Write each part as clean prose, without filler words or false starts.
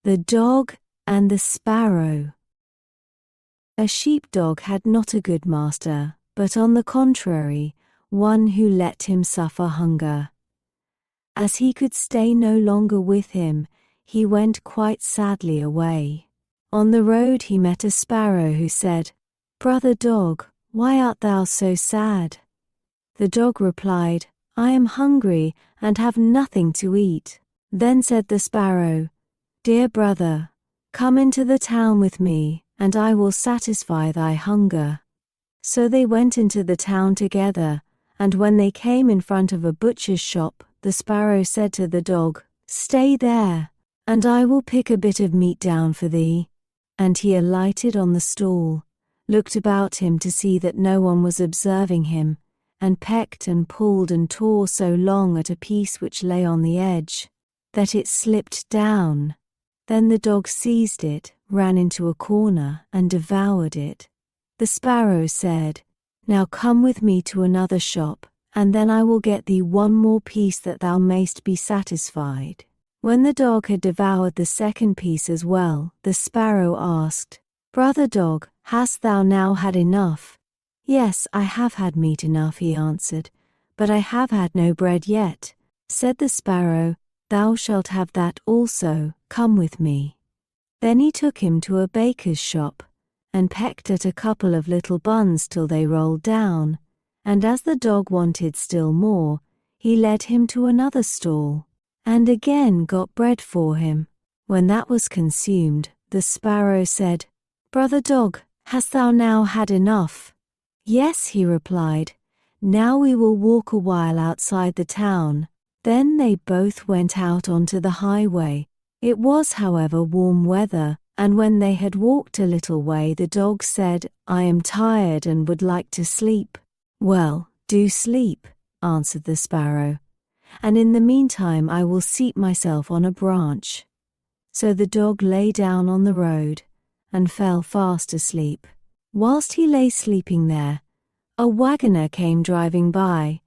The Dog and the Sparrow. A sheepdog had not a good master, but on the contrary, one who let him suffer hunger. As he could stay no longer with him, he went quite sadly away. On the road he met a sparrow who said, "Brother dog, why art thou so sad?" The dog replied, "I am hungry and have nothing to eat." Then said the sparrow, "Dear brother, come into the town with me, and I will satisfy thy hunger." So they went into the town together, and when they came in front of a butcher's shop, the sparrow said to the dog, "Stay there, and I will pick a bit of meat down for thee." And he alighted on the stall, looked about him to see that no one was observing him, and pecked and pulled and tore so long at a piece which lay on the edge, that it slipped down. Then the dog seized it, ran into a corner, and devoured it. The sparrow said, "Now come with me to another shop, and then I will get thee one more piece that thou mayst be satisfied." When the dog had devoured the second piece as well, the sparrow asked, "Brother dog, hast thou now had enough?" "Yes, I have had meat enough," he answered, "but I have had no bread yet." Said the sparrow, "Thou shalt have that also, come with me." Then he took him to a baker's shop, and pecked at a couple of little buns till they rolled down, and as the dog wanted still more, he led him to another stall, and again got bread for him. When that was consumed, the sparrow said, "Brother dog, hast thou now had enough?" "Yes," he replied, "now we will walk a while outside the town." Then they both went out onto the highway. It was, however, warm weather, and when they had walked a little way, the dog said, "I am tired and would like to sleep." "Well, do sleep," answered the sparrow, "and in the meantime I will seat myself on a branch." So the dog lay down on the road and fell fast asleep. Whilst he lay sleeping there, a wagoner came driving by,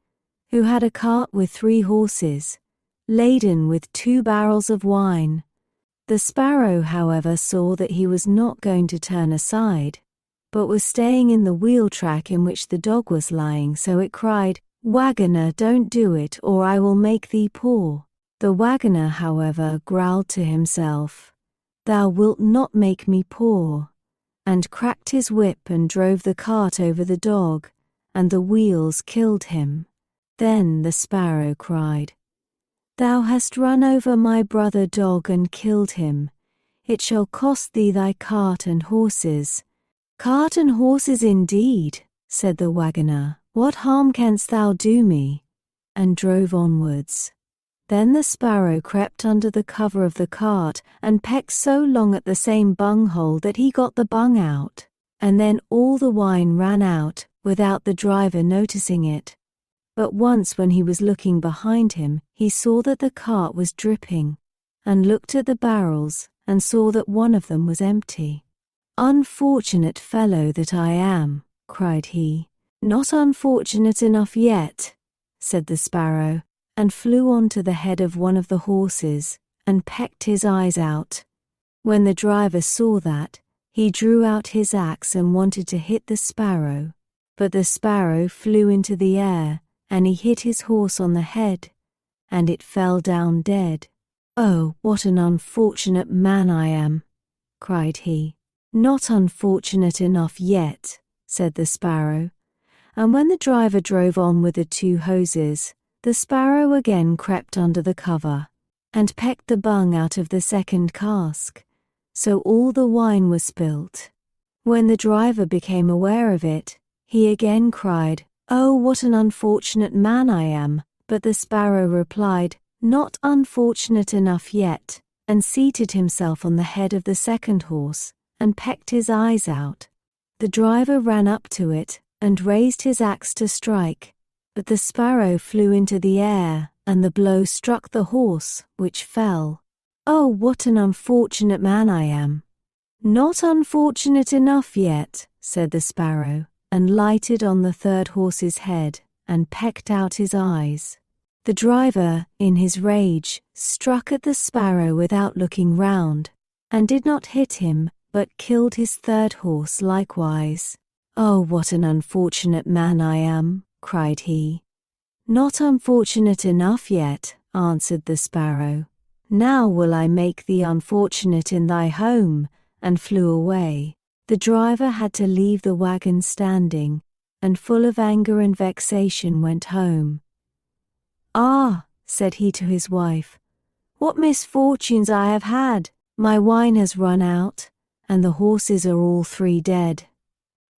who had a cart with 3 horses, laden with 2 barrels of wine. The sparrow, however, saw that he was not going to turn aside, but was staying in the wheel track in which the dog was lying, so it cried, "Wagoner, don't do it, or I will make thee poor." The wagoner, however, growled to himself, "Thou wilt not make me poor," and cracked his whip and drove the cart over the dog, and the wheels killed him. Then the sparrow cried, "Thou hast run over my brother dog and killed him. It shall cost thee thy cart and horses." "Cart and horses indeed," said the wagoner, "what harm canst thou do me?" and drove onwards. Then the sparrow crept under the cover of the cart and pecked so long at the same bunghole that he got the bung out, and then all the wine ran out without the driver noticing it. But once when he was looking behind him, he saw that the cart was dripping, and looked at the barrels and saw that one of them was empty. "Unfortunate fellow that I am," cried he. "Not unfortunate enough yet," said the sparrow, and flew on to the head of one of the horses, and pecked his eyes out. When the driver saw that, he drew out his axe and wanted to hit the sparrow, but the sparrow flew into the air, and he hit his horse on the head, and it fell down dead. "Oh, what an unfortunate man I am," cried he. "Not unfortunate enough yet," said the sparrow, and when the driver drove on with the 2 hoses, the sparrow again crept under the cover, and pecked the bung out of the second cask, so all the wine was spilt. When the driver became aware of it, he again cried, "Oh, what an unfortunate man I am," but the sparrow replied, "Not unfortunate enough yet," and seated himself on the head of the second horse, and pecked his eyes out. The driver ran up to it, and raised his axe to strike, but the sparrow flew into the air, and the blow struck the horse, which fell. "Oh, what an unfortunate man I am." "Not unfortunate enough yet," said the sparrow, and lighted on the 3rd horse's head, and pecked out his eyes. The driver, in his rage, struck at the sparrow without looking round, and did not hit him, but killed his third horse likewise. "Oh, what an unfortunate man I am," cried he. "Not unfortunate enough yet," answered the sparrow. "Now will I make thee unfortunate in thy home," and flew away. The driver had to leave the wagon standing, and full of anger and vexation went home. "Ah," said he to his wife, "what misfortunes I have had! My wine has run out, and the horses are all three dead."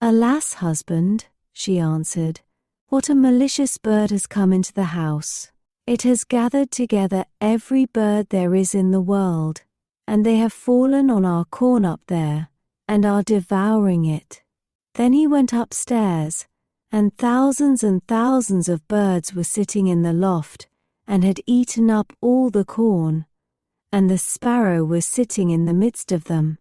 "Alas, husband," she answered, "what a malicious bird has come into the house. It has gathered together every bird there is in the world, and they have fallen on our corn up there, and are devouring it." Then he went upstairs, and thousands of birds were sitting in the loft, and had eaten up all the corn, and the sparrow was sitting in the midst of them.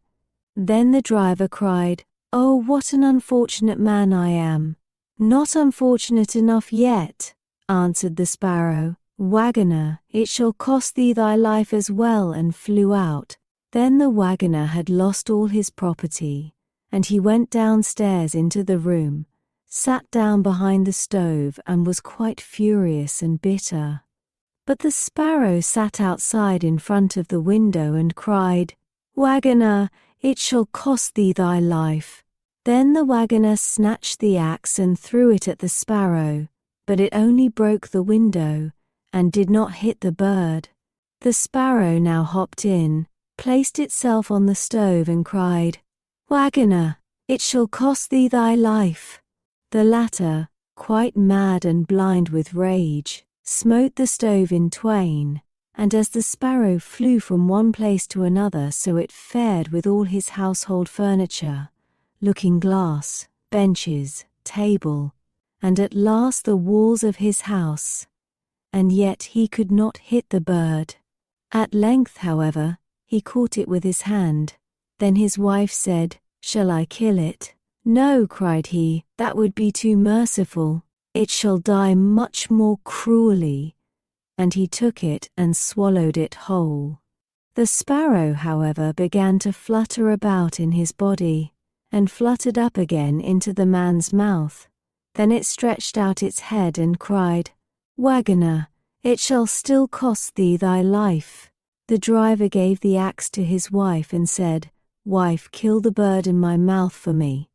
Then the driver cried, "Oh, what an unfortunate man I am!" "Not unfortunate enough yet," answered the sparrow. "Wagoner, it shall cost thee thy life as well," and flew out. Then the wagoner had lost all his property, and he went downstairs into the room, sat down behind the stove, and was quite furious and bitter. But the sparrow sat outside in front of the window and cried, "Wagoner, it shall cost thee thy life." Then the wagoner snatched the axe and threw it at the sparrow, but it only broke the window and did not hit the bird. The sparrow now hopped in, placed itself on the stove, and cried, "Wagoner, it shall cost thee thy life." The latter, quite mad and blind with rage, smote the stove in twain, and as the sparrow flew from one place to another, so it fared with all his household furniture, looking-glass, benches, table, and at last the walls of his house, and yet he could not hit the bird. At length, however, he caught it with his hand. Then his wife said, "Shall I kill it?" "No," cried he, "that would be too merciful. It shall die much more cruelly." And he took it and swallowed it whole. The sparrow, however, began to flutter about in his body, and fluttered up again into the man's mouth. Then it stretched out its head and cried, "Wagoner, it shall still cost thee thy life." The driver gave the axe to his wife and said, "Wife, kill the bird in my mouth for me."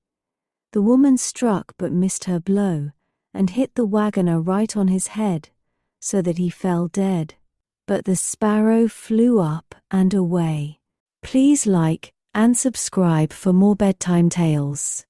The woman struck but missed her blow, and hit the wagoner right on his head, so that he fell dead. But the sparrow flew up and away. Please like and subscribe for more bedtime tales.